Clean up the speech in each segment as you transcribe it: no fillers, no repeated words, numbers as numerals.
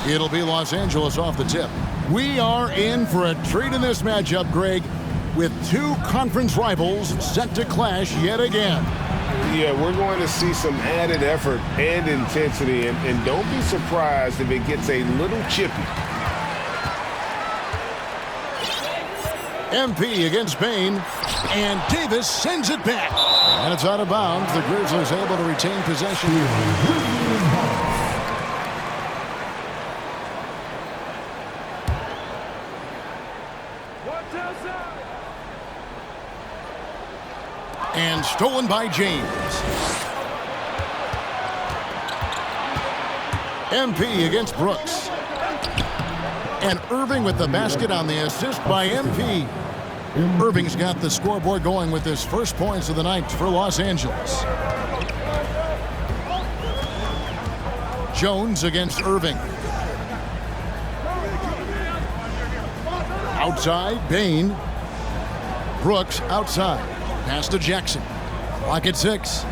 It'll be Los Angeles off the tip. We are in for a treat in this matchup, Greg, with two conference rivals set to clash yet again. Yeah, we're going to see some added effort and intensity, and don't be surprised if it gets a little chippy. MP against Bain, and Davis sends it back. And it's out of bounds. The Grizzlies able to retain possession. And stolen by James. MP against Brooks. And Irving with the basket on the assist by MP. Irving's got the scoreboard going with his first points of the night for Los Angeles. Jones against Irving. Outside, Bain. Brooks outside. Pass to Jackson. Clock at 6.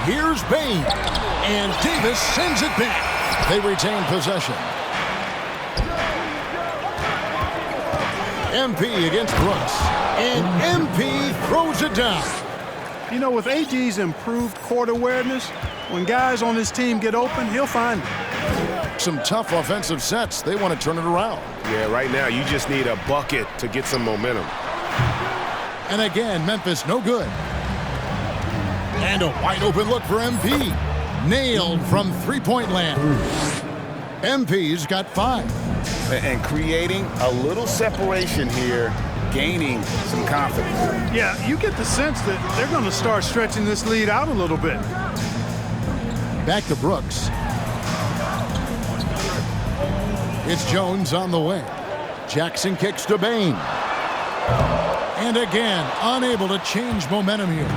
Here's Bain. And Davis sends it back. They retain possession. MP against Brooks. And MP throws it down. You know, with AG's improved court awareness, when guys on his team get open, he'll find them. Some tough offensive sets. They want to turn it around. Yeah, right now you just need a bucket to get some momentum. And again, Memphis no good. And a wide open look for MP. Nailed from three-point land. MP's got 5. And creating a little separation here, gaining some confidence. Yeah, you get the sense that they're going to start stretching this lead out a little bit. Back to Brooks. It's Jones on the way. Jackson kicks to Bain. And again, unable to change momentum here.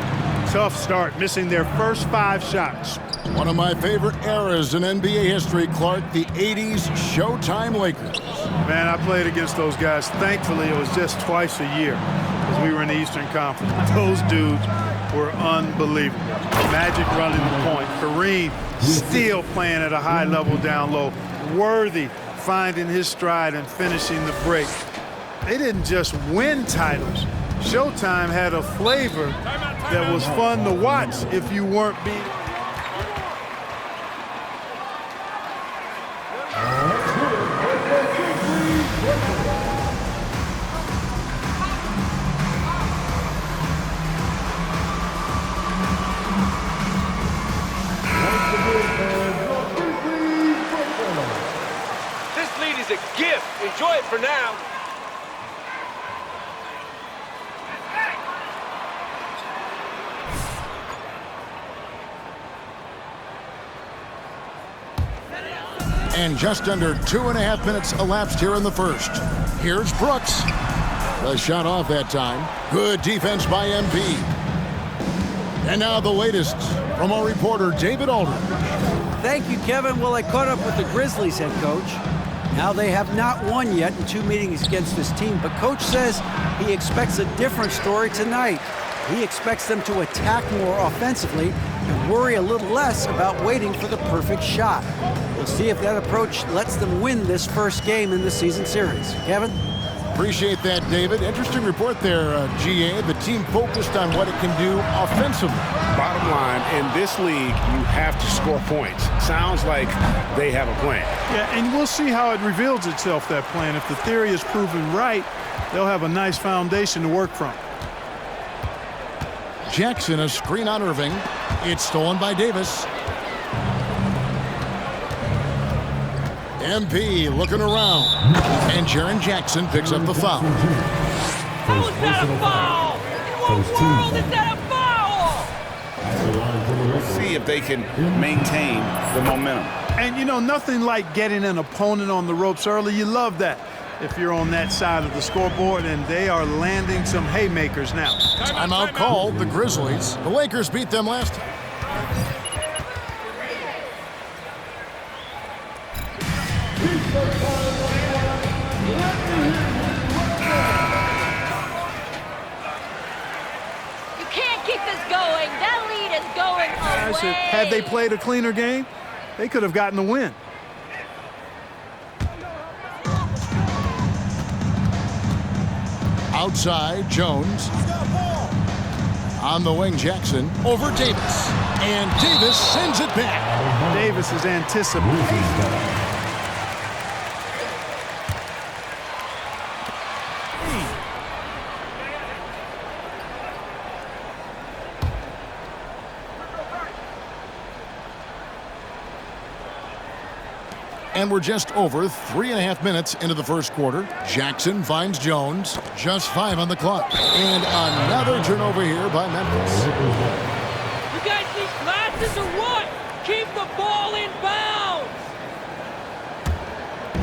Tough start, missing their first 5 shots. One of my favorite eras in NBA history, Clark, the 80s Showtime Lakers. Man, I played against those guys. Thankfully, it was just twice a year because we were in the Eastern Conference. Those dudes were unbelievable. Magic running the point. Kareem still playing at a high level down low. Worthy finding his stride and finishing the break. They didn't just win titles. Showtime had a flavor that was fun to watch if you weren't being. This lead is a gift. Enjoy it for now. And just under 2.5 minutes elapsed here in the first. Here's Brooks. The shot off that time. Good defense by MP. And now the latest from our reporter, David Aldridge. Thank you, Kevin. Well, I caught up with the Grizzlies head coach. Now they have not won yet in 2 meetings against this team, but coach says he expects a different story tonight. He expects them to attack more offensively and worry a little less about waiting for the perfect shot. We'll see if that approach lets them win this first game in the season series. Kevin? Appreciate that, David. Interesting report there, GA. The team focused on what it can do offensively. Bottom line, in this league, you have to score points. Sounds like they have a plan. Yeah, and we'll see how it reveals itself, that plan. If the theory is proven right, they'll have a nice foundation to work from. Jackson, a screen on Irving. It's stolen by Davis. MP looking around. And Jaren Jackson picks up the foul. How is that a foul? In what world is that a foul? See if they can maintain the momentum. And, you know, nothing like getting an opponent on the ropes early. You love that if you're on that side of the scoreboard, and they are landing some haymakers now. Timeout called, the Grizzlies. The Lakers beat them last time. You can't keep this going. That lead is going. realize that had they played a cleaner game, they could have gotten the win. Outside, Jones. On the wing, Jackson. Over Davis. And Davis sends it back. Davis is anticipating. And we're just over 3.5 minutes into the first quarter. Jackson finds Jones. Just 5 on the clock. And another turnover here by Memphis. You guys need glasses or what? Keep the ball in bounds.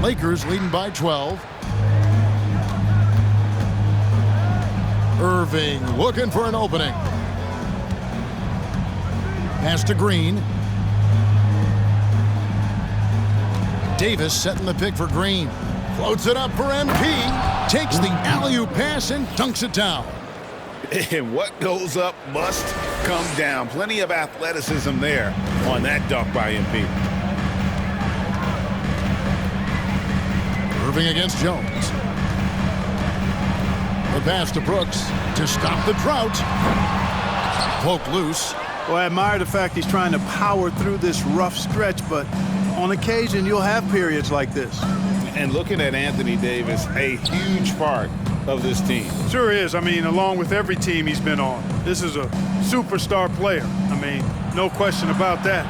Lakers leading by 12. Irving looking for an opening. Pass to Green. Davis setting the pick for Green. Floats it up for MP. Takes the alley-oop pass and dunks it down. And what goes up must come down. Plenty of athleticism there on that dunk by MP. Irving against Jones. The pass to Brooks to stop the drought. Poke loose. Well, I admire the fact he's trying to power through this rough stretch, but on occasion, you'll have periods like this. And looking at Anthony Davis, a huge part of this team. Sure is. I mean, along with every team he's been on. This is a superstar player. I mean, no question about that.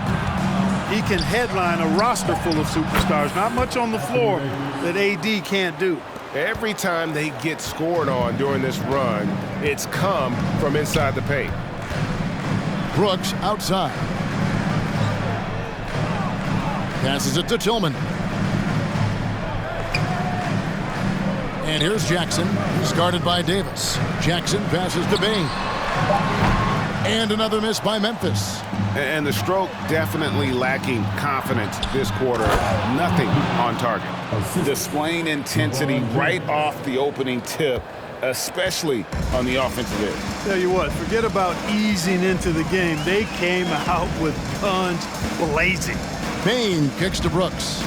He can headline a roster full of superstars. Not much on the floor that AD can't do. Every time they get scored on during this run, it's come from inside the paint. Brooks outside. Passes it to Tillman. And here's Jackson. He's guarded by Davis. Jackson passes to Bain. And another miss by Memphis. And the stroke definitely lacking confidence this quarter. Nothing on target. Displaying intensity right off the opening tip, especially on the offensive end. Tell you what, forget about easing into the game. They came out with guns blazing. Bain kicks to Brooks.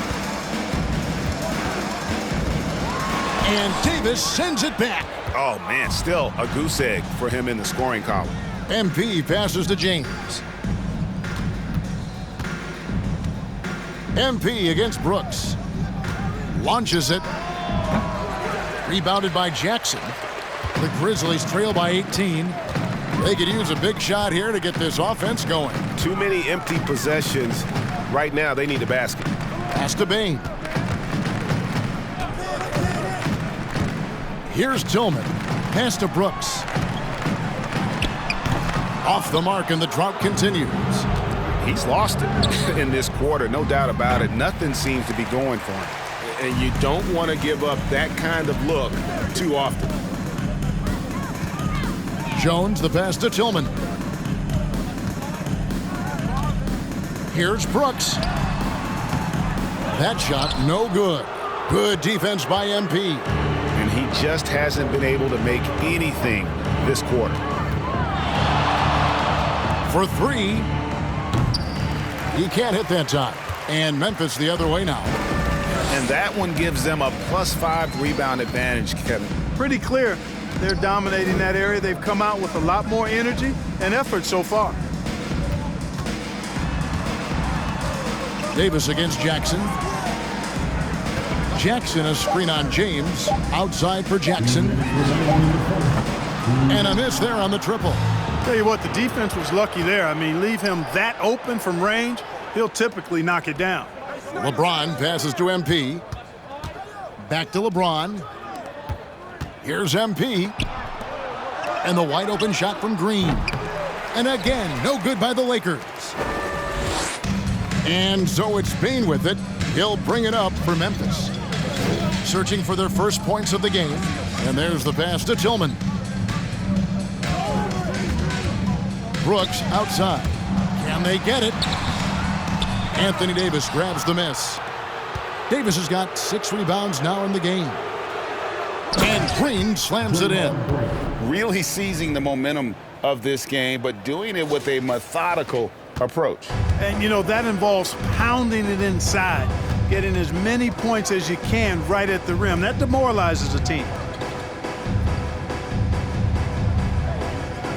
And Davis sends it back. Oh, man, still a goose egg for him in the scoring column. MP passes to James. MP against Brooks. Launches it. Rebounded by Jackson. The Grizzlies trail by 18. They could use a big shot here to get this offense going. Too many empty possessions. Right now, they need a basket. Pass to Bain. Here's Tillman. Pass to Brooks. Off the mark, and the drought continues. He's lost it in this quarter, no doubt about it. Nothing seems to be going for him. And you don't want to give up that kind of look too often. Jones, the pass to Tillman. Here's Brooks. That shot, no good. Good defense by MP. And he just hasn't been able to make anything this quarter. For 3. He can't hit that time. And Memphis the other way now. And that one gives them a +5 rebound advantage, Kevin. Pretty clear. They're dominating that area. They've come out with a lot more energy and effort so far. Davis against Jackson. Jackson, a screen on James. Outside for Jackson. And a miss there on the triple. Tell you what, the defense was lucky there. I mean, leave him that open from range, he'll typically knock it down. LeBron passes to MP. Back to LeBron. Here's MP. And the wide open shot from Green. And again, no good by the Lakers. And so it's Bain with it. He'll bring it up for Memphis. Searching for their first points of the game. And there's the pass to Tillman. Brooks outside. Can they get it? Anthony Davis grabs the miss. Davis has got 6 rebounds now in the game. And Green slams it in. Really seizing the momentum of this game, but doing it with a methodical approach. And, you know, that involves pounding it inside, getting as many points as you can right at the rim. That demoralizes a team.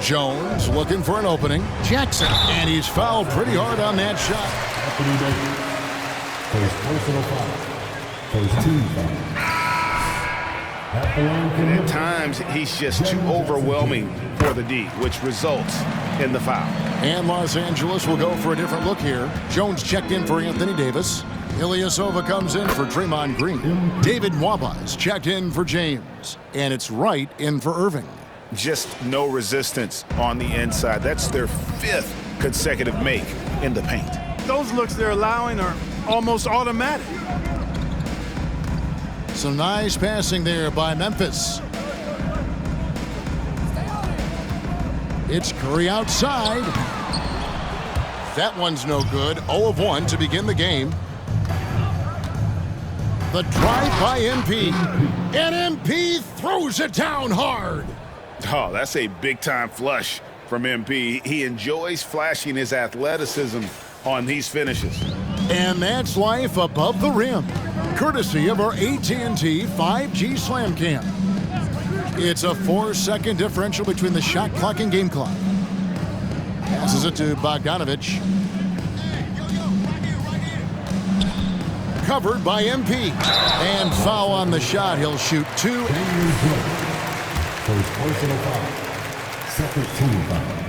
Jones looking for an opening. Jackson, and he's fouled pretty hard on that shot. And at times, he's just too overwhelming for the D, which results in the foul. And Los Angeles will go for a different look here. Jones checked in for Anthony Davis. Ilyasova comes in for Draymond Green. David Nwaba checked in for James. And it's Wright in for Irving. Just no resistance on the inside. That's their 5th consecutive make in the paint. Those looks they're allowing are almost automatic. Some nice passing there by Memphis. It's Curry outside. That one's no good. 0 of 1 to begin the game. The drive by MP. And MP throws it down hard. Oh, that's a big-time flush from MP. He enjoys flashing his athleticism on these finishes. And that's life above the rim, courtesy of our AT&T 5G Slam Cam. It's a 4-second differential between the shot clock and game clock. Passes it to Bogdanovich. Covered by MP. And foul on the shot. He'll shoot 2. Personal foul. Second team foul.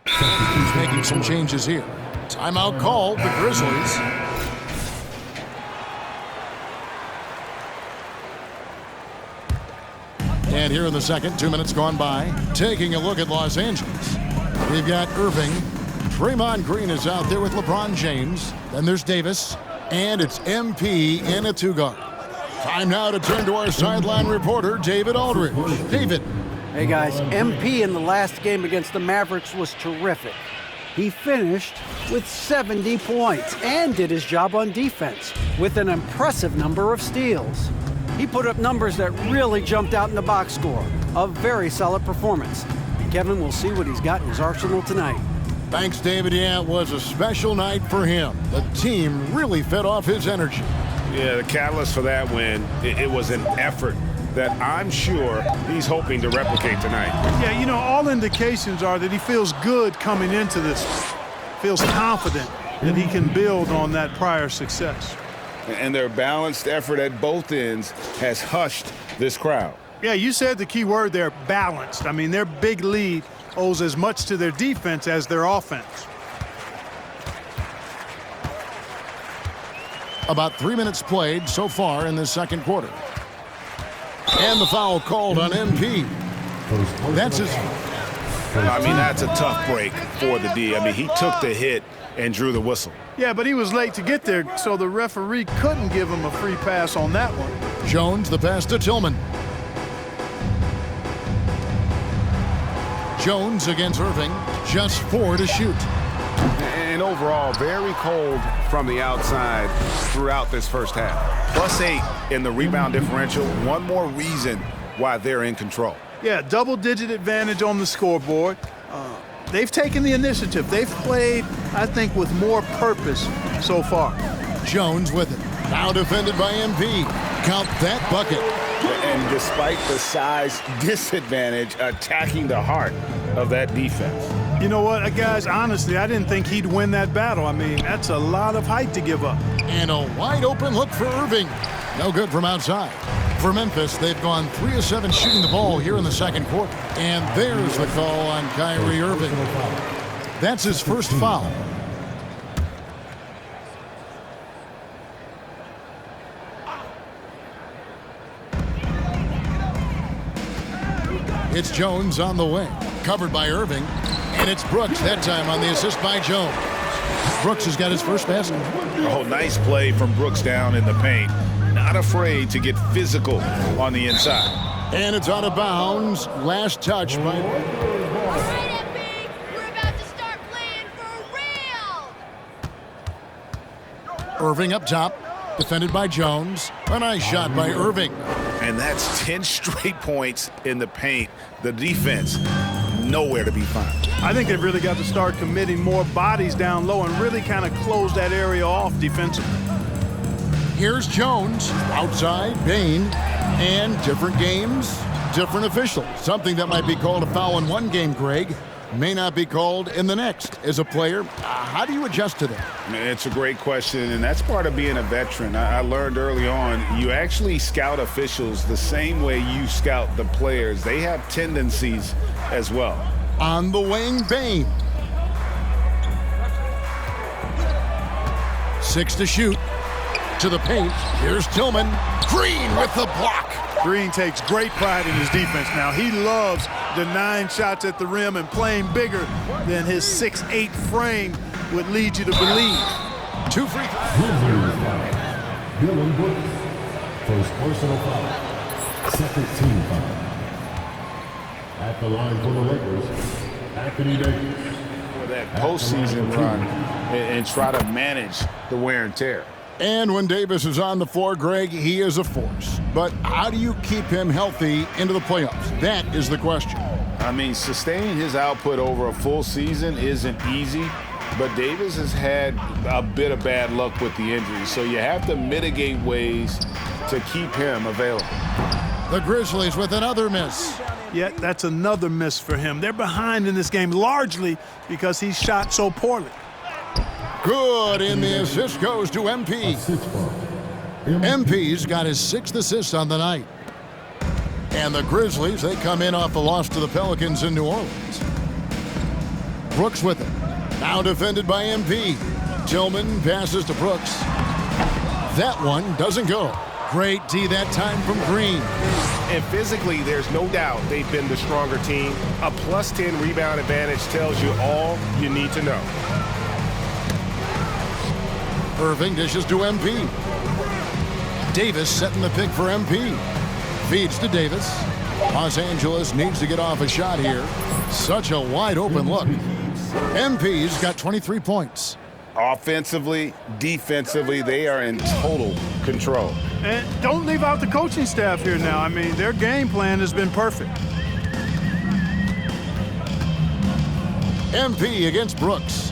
He's making some changes here. Timeout called, the Grizzlies. And here in the second, 2 minutes gone by, taking a look at Los Angeles. We've got Irving. Draymond Green is out there with LeBron James. Then there's Davis. And it's MP in a 2-guard. Time now to turn to our sideline reporter, David Aldridge. David. Hey, guys, MP in the last game against the Mavericks was terrific. He finished with 70 points and did his job on defense with an impressive number of steals. He put up numbers that really jumped out in the box score. A very solid performance. Kevin will see what he's got in his arsenal tonight. Thanks, David. Yeah, it was a special night for him. The team really fed off his energy. Yeah, the catalyst for that win, it was an effort that I'm sure he's hoping to replicate tonight. Yeah, you know, all indications are that he feels good coming into this. Feels confident that he can build on that prior success. And their balanced effort at both ends has hushed this crowd. Yeah, you said the key word there, balanced. I mean, their big lead owes as much to their defense as their offense. About 3 minutes played so far in the second quarter. And the foul called on MP. That's his. I mean, that's a tough break for the D. I mean, he took the hit and drew the whistle. Yeah, but he was late to get there, so the referee couldn't give him a free pass on that one. Jones, the pass to Tillman. Jones against Irving, just 4 to shoot. And overall, very cold from the outside throughout this first half. +8 in the rebound differential. One more reason why they're in control. Yeah, double-digit advantage on the scoreboard. They've taken the initiative. They've played, I think, with more purpose so far. Jones with it. Now defended by MP. Count that bucket. And despite the size disadvantage, attacking the heart of that defense. You know what, guys, honestly, I didn't think he'd win that battle. I mean, that's a lot of height to give up. And a wide open look for Irving. No good from outside. For Memphis, they've gone 3 of 7 shooting the ball here in the second quarter. And there's the call on Kyrie Irving. That's his first foul. It's Jones on the wing, covered by Irving. And it's Brooks that time on the assist by Jones. Brooks has got his first basket. Oh, nice play from Brooks down in the paint. Not afraid to get physical on the inside. And it's out of bounds. Last touch by... All right, MP, we're about to start playing for real. Irving up top, defended by Jones. A nice shot by Irving. And that's 10 straight points in the paint. The defense, nowhere to be found. I think they've really got to start committing more bodies down low and really kind of close that area off defensively. Here's Jones, outside, Bain, and different games, different officials. Something that might be called a foul in one game, Greg, may not be called in the next. As a player, how do you adjust to that? It's a great question, and that's part of being a veteran. I learned early on, you actually scout officials the same way you scout the players. They have tendencies as well. On the wing, Bain. 6 to shoot. To the paint. Here's Tillman. Green with the block. Green takes great pride in his defense now. He loves denying shots at the rim and playing bigger than his 6'8" frame would lead you to believe. 2 free throws. Dillon Brooks. First personal foul. Second team foul. At the line for the Lakers, Anthony Davis. For that postseason run and try to manage the wear and tear. And when Davis is on the floor, Greg, he is a force. But how do you keep him healthy into the playoffs? That is the question. I mean, sustaining his output over a full season isn't easy, but Davis has had a bit of bad luck with the injury, so you have to mitigate ways to keep him available. The Grizzlies with another miss. Yet that's another miss for him. They're behind in this game largely because he shot so poorly. Good, and the assist goes to MP. MP's got his 6th assist on the night. And the Grizzlies, they come in off the loss to the Pelicans in New Orleans. Brooks with it. Now defended by MP. Tillman passes to Brooks. That one doesn't go. Great D that time from Green. And physically, there's no doubt they've been the stronger team. A plus 10 rebound advantage tells you all you need to know. Irving dishes to MP. Davis setting the pick for MP. Feeds to Davis. Los Angeles needs to get off a shot here. Such a wide open look. MP's got 23 points. Offensively, defensively, they are in total control. And don't leave out the coaching staff here now. I mean, their game plan has been perfect. MP against Brooks.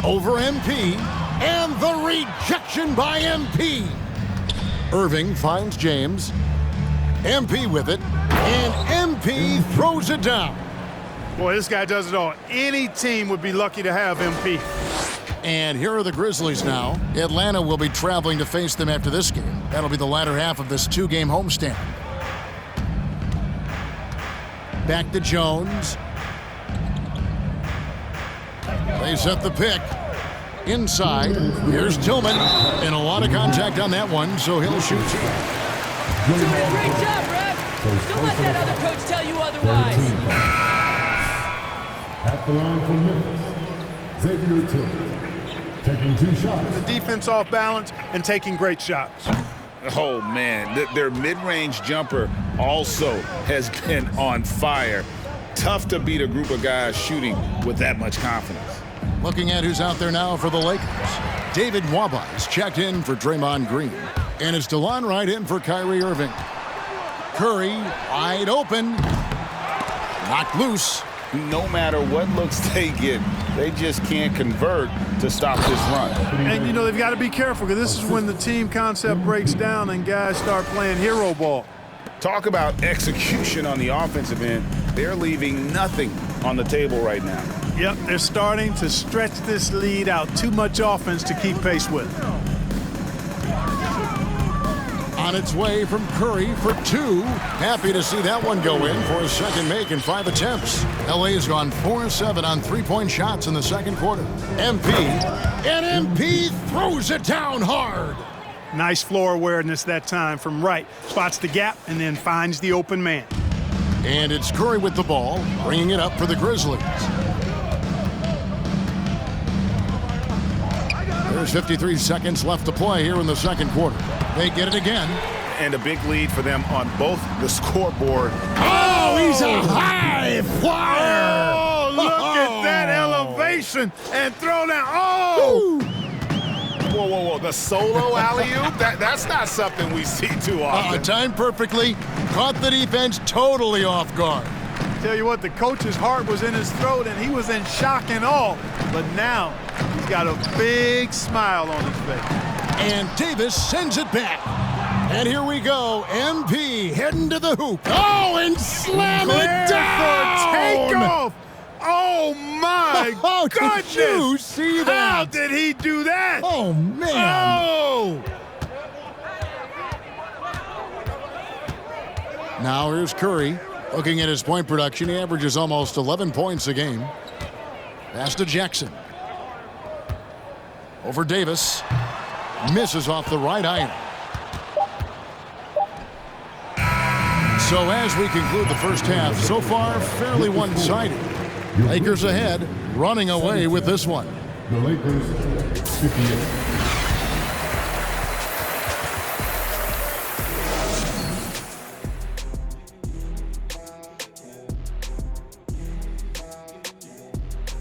Over MP. And the rejection by MP. Irving finds James. MP with it. And MP throws it down. Boy, this guy does it all. Any team would be lucky to have MP. And here are the Grizzlies now. Atlanta will be traveling to face them after this game. That'll be the latter half of this 2-game homestand. Back to Jones. They set the pick. Inside, here's Tillman, and a lot of contact on that one, so he'll shoot. Doing a great job, Ref. Don't let that other coach tell you otherwise. At the line for Memphis, Xavier Tillman, taking 2 shots. The defense off balance and taking great shots. Oh, man, their mid-range jumper also has been on fire. Tough to beat a group of guys shooting with that much confidence. Looking at who's out there now for the Lakers. David Nwaba is checked in for Draymond Green. And it's Dillon right in for Kyrie Irving. Curry wide open. Knocked loose. No matter what looks they get, they just can't convert to stop this run. And, you know, they've got to be careful because this is when the team concept breaks down and guys start playing hero ball. Talk about execution on the offensive end. They're leaving nothing on the table right now. Yep, they're starting to stretch this lead out. Too much offense to keep pace with. On its way from Curry for 2. Happy to see that one go in for a second make in 5 attempts. LA's gone 4-7 on 3-point shots in the second quarter. MP, and MP throws it down hard. Nice floor awareness that time from right. Spots the gap and then finds the open man. And it's Curry with the ball, bringing it up for the Grizzlies. There's 53 seconds left to play here in the second quarter. They get it again. And a big lead for them on both the scoreboard. Oh, he's a high flyer! Oh, look at that elevation and throw down. Oh! whoa. The solo alley-oop? That's not something we see too often. Timed perfectly. Caught the defense totally off guard. Tell you what, the coach's heart was in his throat, and he was in shock and awe. But now he's got a big smile on his face. And Davis sends it back. And here we go. MP heading to the hoop. Oh, and slam it down! Takeoff! Oh, my goodness! Did you see that? How did he do that? Oh, man. Oh! Now here's Curry. Looking at his point production, he averages almost 11 points a game. Pass to Jackson. Over Davis. Misses off the right iron. So as we conclude the first half, so far fairly one-sided. Lakers ahead, running away with this one. The Lakers 58.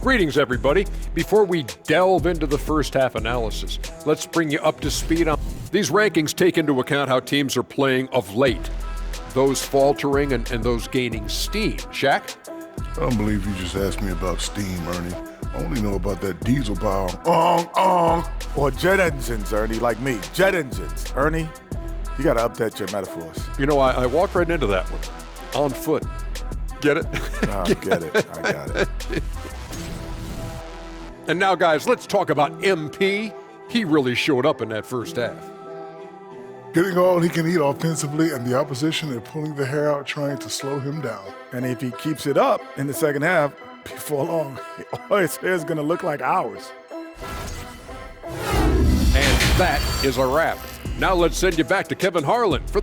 Greetings, everybody. Before we delve into the first half analysis, let's bring you up to speed on these rankings. Take into account how teams are playing of late, those faltering and those gaining steam. Shaq? I don't believe you just asked me about steam, Ernie. I only know about that diesel power. Or jet engines, Ernie, like me. Jet engines. Ernie, you got to update your metaphors. You know, I walked right into that one. On foot. Get it? I get it. I got it. And now, guys, let's talk about MP. He really showed up in that first half. Getting all he can eat offensively, and the opposition is pulling the hair out trying to slow him down. And if he keeps it up in the second half, before long, his hair is going to look like ours. And that is a wrap. Now let's send you back to Kevin Harlan for...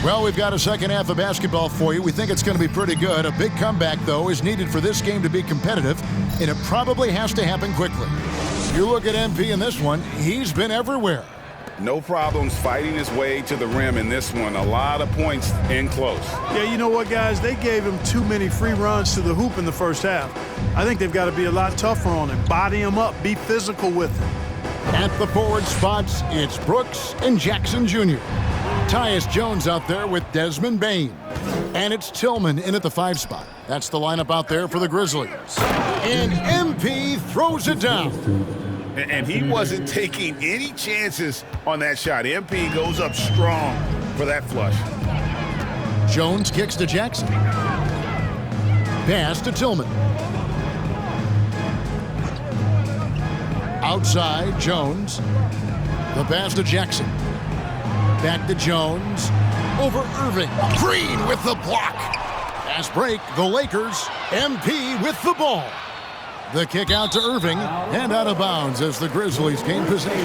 Well, we've got a second half of basketball for you. We think it's going to be pretty good. A big comeback, though, is needed for this game to be competitive, and it probably has to happen quickly. You look at MP in this one, he's been everywhere. No problems fighting his way to the rim in this one. A lot of points in close. Yeah, you know what, guys? They gave him too many free runs to the hoop in the first half. I think they've got to be a lot tougher on him. Body him up. Be physical with him. At the forward spots, it's Brooks and Jackson Jr. Tyus Jones out there with Desmond Bane. And it's Tillman in at the 5 spot. That's the lineup out there for the Grizzlies. And MP throws it down. And he wasn't taking any chances on that shot. MP goes up strong for that flush. Jones kicks to Jackson. Pass to Tillman. Outside, Jones. The pass to Jackson. Back to Jones. Over Irving. Green with the block. Fast break, the Lakers. MP with the ball. The kick out to Irving and out of bounds as the Grizzlies gain possession.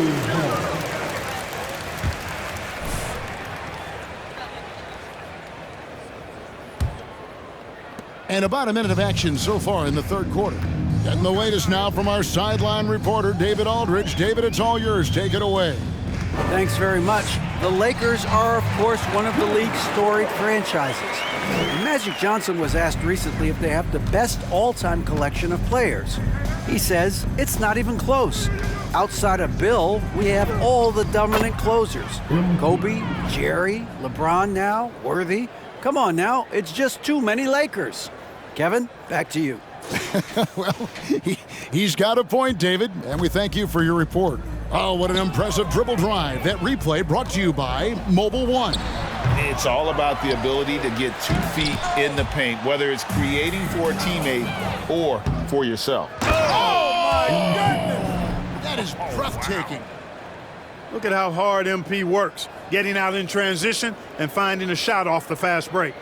And about a minute of action so far in the third quarter. Getting the latest now from our sideline reporter, David Aldridge. David, it's all yours. Take it away. Thanks very much. The Lakers are, of course, one of the league's storied franchises. Magic Johnson was asked recently if they have the best all-time collection of players. He says it's not even close. Outside of Bill, we have all the dominant closers. Kobe, Jerry, LeBron now, Worthy. Come on now, it's just too many Lakers. Kevin, back to you. Well, he's got a point, David, and we thank you for your report. Oh, what an impressive dribble drive. That replay brought to you by Mobile One. It's all about the ability to get 2 feet in the paint, whether it's creating for a teammate or for yourself. Oh, my goodness! That is breathtaking. Look at how hard MP works, getting out in transition and finding a shot off the fast break.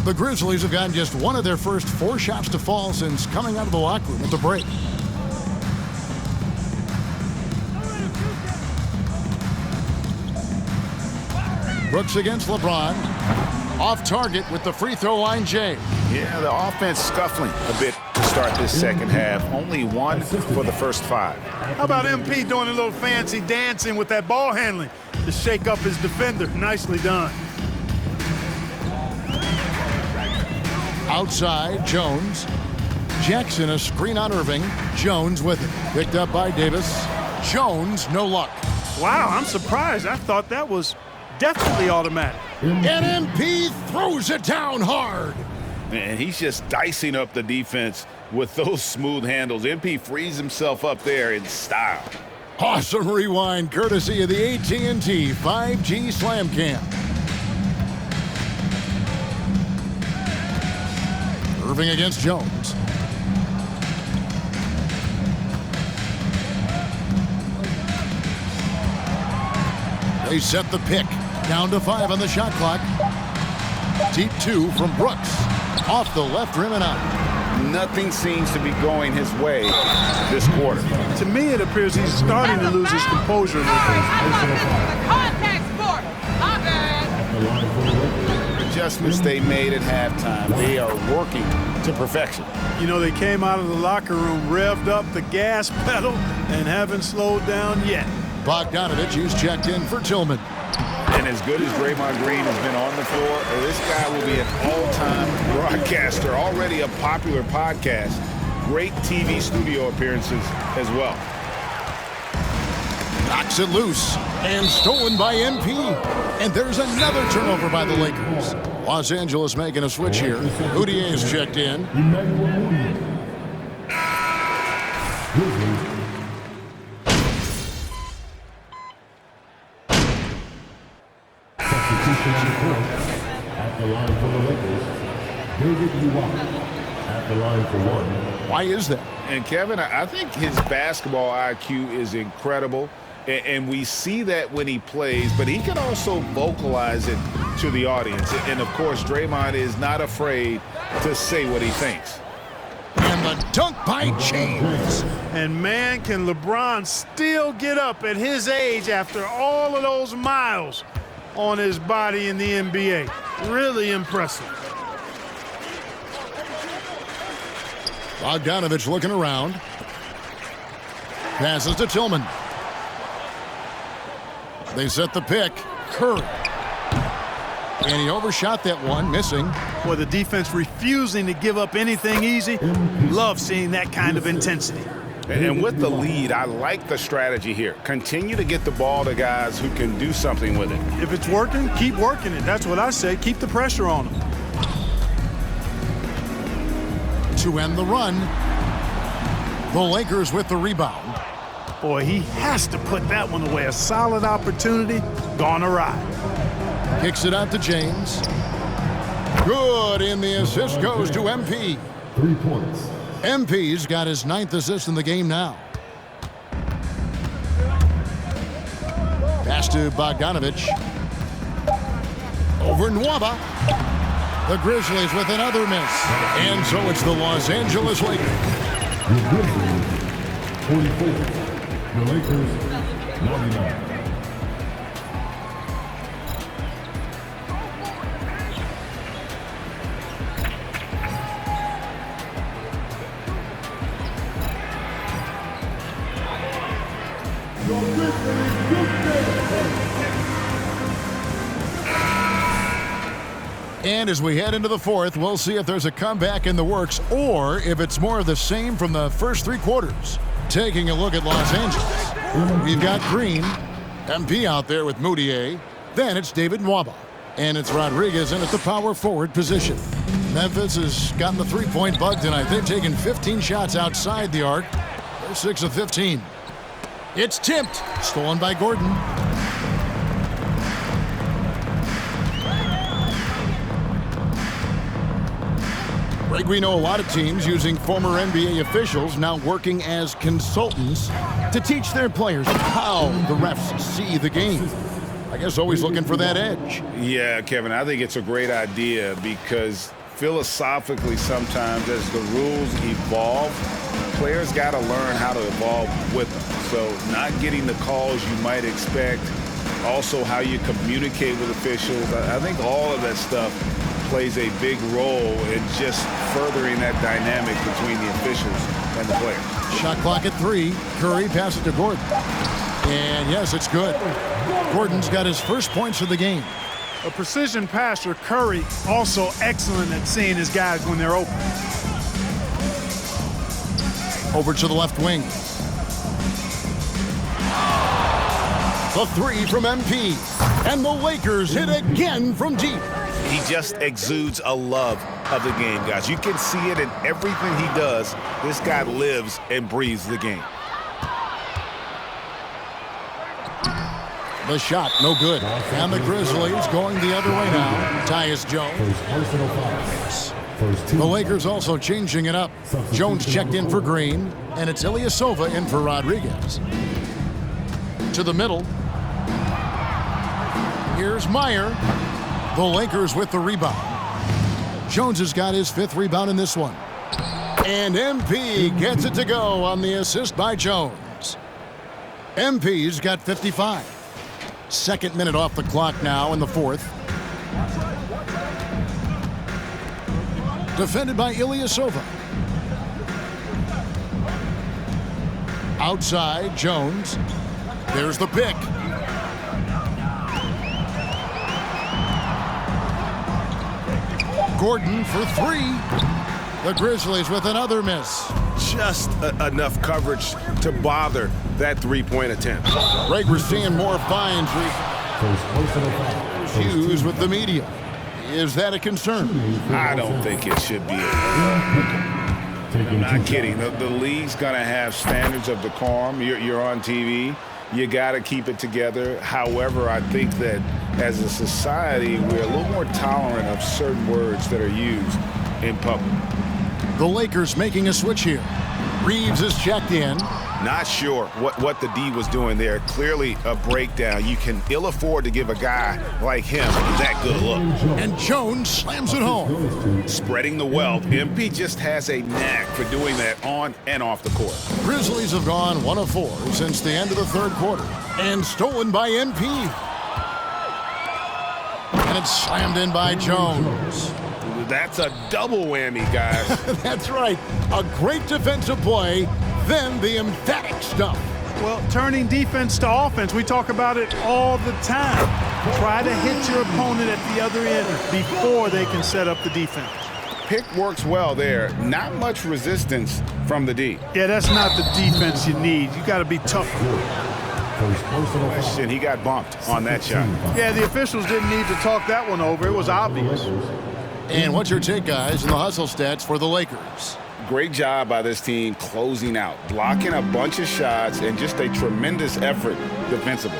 The Grizzlies have gotten just one of their first 4 shots to fall since coming out of the locker room at the break. Brooks against LeBron. Off target with the free throw line, Jay. Yeah, the offense scuffling a bit to start this second half. Only 1 for the first 5. How about MP doing a little fancy dancing with that ball handling? to shake up his defender. Nicely done. Outside, Jones. Jackson, a screen on Irving. Jones with it. Picked up by Davis. Jones, no luck. Wow, I'm surprised. I thought that was definitely automatic. And MP throws it down hard. And he's just dicing up the defense with those smooth handles. MP frees himself up there in style. Awesome rewind courtesy of the AT&T 5G Slam Cam. Irving against Jones. They set the pick. Down to 5 on the shot clock. Deep 2 from Brooks. Off the left rim and out. Nothing seems to be going his way this quarter. To me, it appears he's starting to lose his composure. Contact sport. My bad. Adjustments they made at halftime, they are working to perfection. You know, they came out of the locker room, revved up the gas pedal, and haven't slowed down yet. Bogdanovich is checked in for Tillman. And as good as Draymond Green has been on the floor, this guy will be an all-time broadcaster, already a popular podcast. Great TV studio appearances as well. Knocks it loose and stolen by MP. And there's another turnover by the Lakers. Los Angeles making a switch here. Moutier is checked in. At the line for the Lakers, David Ewok. At the line for 1. Why is that? And Kevin, I think his basketball IQ is incredible. And we see that when he plays, but he can also vocalize it to the audience. And of course, Draymond is not afraid to say what he thinks. And the dunk by James. And man, can LeBron still get up at his age after all of those miles on his body in the NBA. Really impressive. Bogdanovich looking around. Passes to Tillman. They set the pick. Curry. And he overshot that one, missing. Boy, the defense refusing to give up anything easy. Love seeing that kind of intensity. And with the lead, I like the strategy here. Continue to get the ball to guys who can do something with it. If it's working, keep working it. That's what I say. Keep the pressure on them. To end the run, the Lakers with the rebound. Boy, he has to put that one away. A solid opportunity, gone awry. Kicks it out to James. Good, and the assist goes to MP. 3 points. MP's got his 9th assist in the game now. Pass to Bogdanovich. Over Nwaba. The Grizzlies with another miss. And so it's the Los Angeles Lakers. The Grizzlies, 44. The Lakers, 99. And as we head into the 4th, we'll see if there's a comeback in the works or if it's more of the same from the first 3 quarters. Taking a look at Los Angeles, we've got Green, MP out there with Moutier. Then it's David Nwaba. And it's Rodriguez in at the power forward position. Memphis has gotten the 3-point bug tonight. They've taken 15 shots outside the arc. They're 6 of 15. It's tipped. Stolen by Gordon. Greg, we know a lot of teams using former NBA officials now working as consultants to teach their players how the refs see the game. I guess always looking for that edge. Yeah, Kevin, I think it's a great idea because philosophically sometimes as the rules evolve, players got to learn how to evolve with them. So not getting the calls you might expect, also how you communicate with officials. I think all of that stuff plays a big role in just furthering that dynamic between the officials and the players. Shot clock at 3. Curry passes to Gordon. And yes, it's good. Gordon's got his first points of the game. A precision passer, Curry, also excellent at seeing his guys when they're open. Over to the left wing. The three from MP. And the Lakers hit again from deep. He just exudes a love of the game, guys. You can see it in everything he does. This guy lives and breathes the game. The shot, no good. And the Grizzlies going the other way now. Tyus Jones. The Lakers also changing it up. Jones checked in for Green, and it's Ilyasova in for Rodriguez. To the middle. Here's Meyer. The Lakers with the rebound. Jones has got his 5th rebound in this one. And MP gets it to go on the assist by Jones. MP's got 55. 2nd minute off the clock now in the 4th. Defended by Ilyasova. Outside, Jones. There's the pick. Gordon for 3. The Grizzlies with another miss. Just enough coverage to bother that three-point attempt. Greg, we're seeing more fines. Hughes with the media. Is that a concern? I don't think it should be. I'm not kidding. The league's going to have standards of decorum. You're on TV. You got to keep it together. However, I think that as a society, we're a little more tolerant of certain words that are used in public. The Lakers making a switch here. Reeves is checked in. Not sure what the D was doing there. Clearly a breakdown. You can ill afford to give a guy like him that good look. And Jones slams it home. Spreading the wealth. MP just has a knack for doing that on and off the court. Grizzlies have gone 1 of 4 since the end of the 3rd quarter. And stolen by MP. And it's slammed in by Jones. That's a double whammy, guys. That's right. A great defensive play, then the emphatic stuff. Well, turning defense to offense, we talk about it all the time. Try to hit your opponent at the other end before they can set up the defense. Pick works well there. Not much resistance from the D. Yeah, that's not the defense you need. You got to be tough. Question, he got bumped on that shot. Yeah, the officials didn't need to talk that one over. It was obvious. And what's your take, guys, in the hustle stats for the Lakers? Great job by this team closing out, blocking a bunch of shots, and just a tremendous effort defensively.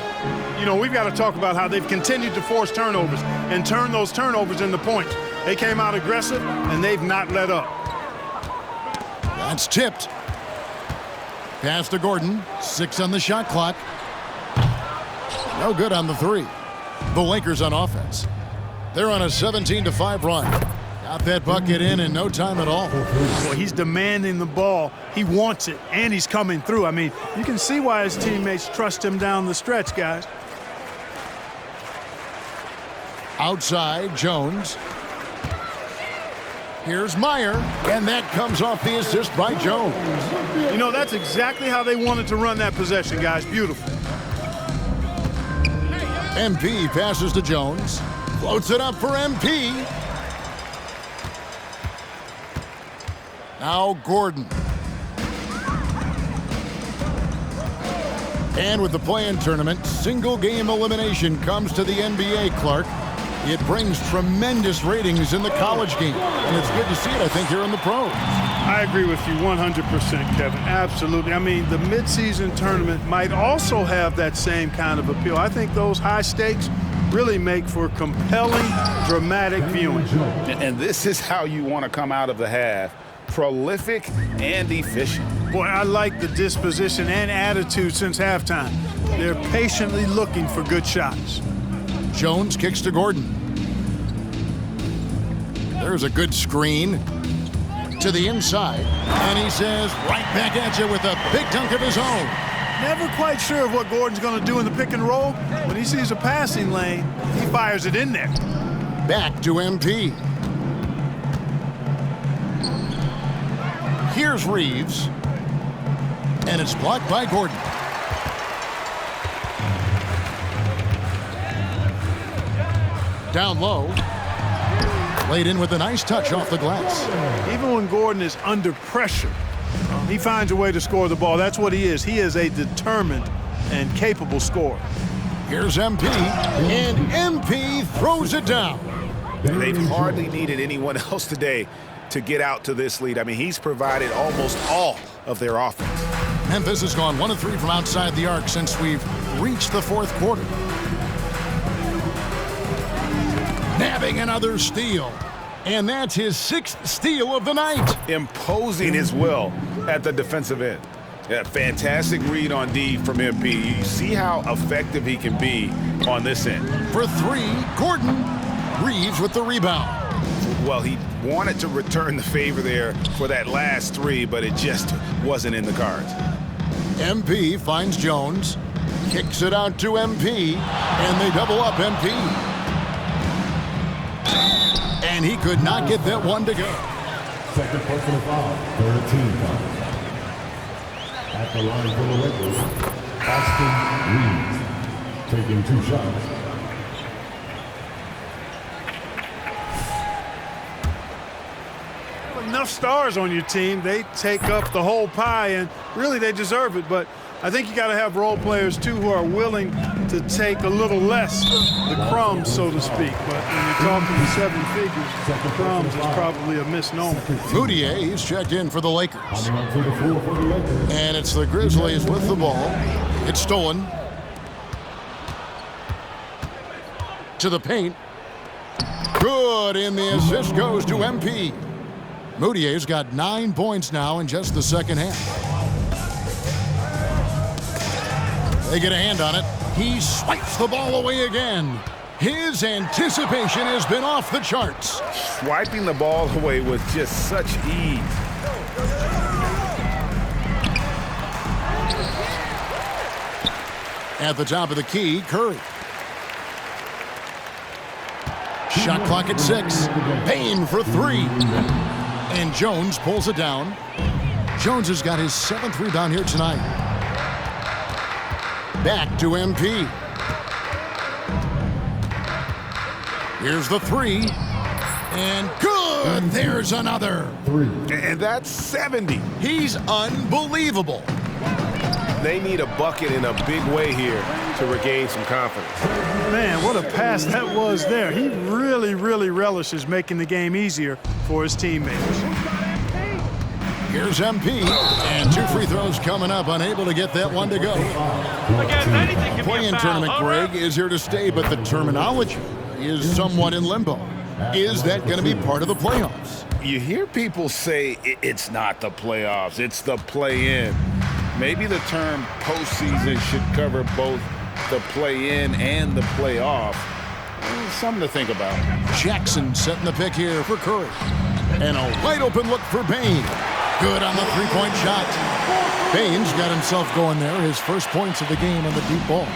You know, we've got to talk about how they've continued to force turnovers and turn those turnovers into points. They came out aggressive, and they've not let up. That's tipped. Pass to Gordon. 6 on the shot clock. No good on the 3. The Lakers on offense. They're on a 17-5 run. Got that bucket in no time at all. Well, he's demanding the ball. He wants it, and he's coming through. I mean, you can see why his teammates trust him down the stretch, guys. Outside, Jones. Here's Meyer, and that comes off the assist by Jones. You know, that's exactly how they wanted to run that possession, guys. Beautiful. MP passes to Jones. Floats it up for MP. Now Gordon. And with the play-in tournament, single game elimination comes to the NBA, Clark. It brings tremendous ratings in the college game. And it's good to see it, I think, here in the pros. I agree with you 100%, Kevin. Absolutely. I mean, the midseason tournament might also have that same kind of appeal. I think those high stakes really make for compelling, dramatic viewing. And this is how you want to come out of the half. Prolific and efficient. Boy, I like the disposition and attitude since halftime. They're patiently looking for good shots. Jones kicks to Gordon. There's a good screen to the inside. And he says, right back at you with a big dunk of his own. Never quite sure of what Gordon's going to do in the pick and roll. When he sees a passing lane, he fires it in there. Back to MP. Here's Reeves. And it's blocked by Gordon. Down low. Laid in with a nice touch off the glass. Even when Gordon is under pressure, he finds a way to score the ball. That's what he is. He is a determined and capable scorer. Here's MP, and MP throws it down. They've hardly needed anyone else today to get out to this lead. I mean, he's provided almost all of their offense. Memphis has gone 1 of 3 from outside the arc since we've reached the fourth quarter. Nabbing another steal. And that's his 6th steal of the night. Imposing his will at the defensive end. Yeah, fantastic read on D from MP. You see how effective he can be on this end. For 3, Gordon. Reeves with the rebound. Well, he wanted to return the favor there for that last 3, but it just wasn't in the cards. MP finds Jones. Kicks it out to MP. And they double up MP. And he could not get that one to go. Second personal foul, third team foul. At the line for the Lakers, Austin Reeves taking 2 shots. Enough stars on your team, they take up the whole pie, and really they deserve it. But I think you got to have role players too who are willing to take a little less, the crumbs, so to speak. But when you're talking 7 figures, the crumbs is probably a misnomer. Moutier, he's checked in for the Lakers. And it's the Grizzlies with the ball. It's stolen. To the paint. Good, and the assist goes to MP. Moutier's got 9 points now in just the second half. They get a hand on it. He swipes the ball away again. His anticipation has been off the charts. Swiping the ball away with just such ease. At the top of the key, Curry. Shot clock at 6. Payne for 3. And Jones pulls it down. Jones has got his 7th rebound here tonight. Back to MP. Here's the 3. And good! There's another. 3. And that's 70. He's unbelievable. They need a bucket in a big way here to regain some confidence. Man, what a pass that was there. He really, really relishes making the game easier for his teammates. Here's MP, and 2 free throws coming up, unable to get that one to go. Play-in tournament, Greg, is here to stay, but the terminology is somewhat in limbo. Is that going to be part of the playoffs? You hear people say it's not the playoffs, it's the play-in. Maybe the term postseason should cover both the play-in and the playoff. Something to think about. Jackson setting the pick here for Curry. And a wide-open look for Payne. Good on the 3-point shot. Payne's got himself going there. His first points of the game on the deep ball.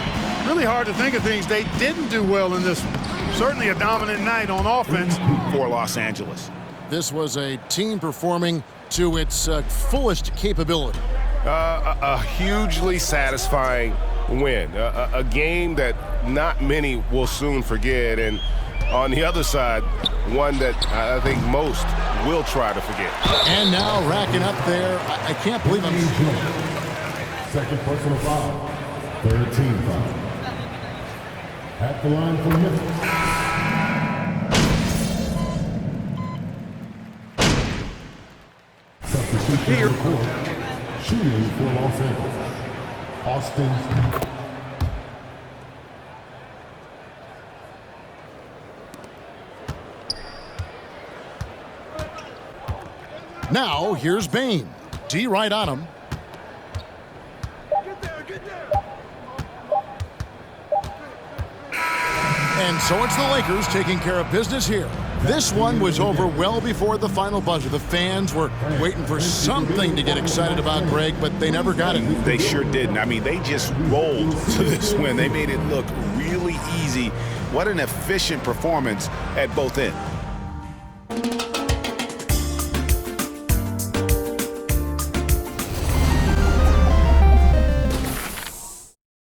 Really hard to think of things they didn't do well in this one. Certainly a dominant night on offense for Los Angeles. This was a team performing to its fullest capability. A hugely satisfying win. A game that not many will soon forget. And on the other side, one that I think most will try to forget. And now racking up there. I can't believe I'm... Second personal foul. Third team foul. At the line for Memphis. Substitution Here. Shooting for Los Angeles. Austin. Now, here's Bain. D right on him. And so it's the Lakers taking care of business here. This one was over well before the final buzzer. The fans were waiting for something to get excited about, Greg, but they never got it. They sure didn't. I mean, they just rolled to this win. They made it look really easy. What an efficient performance at both ends.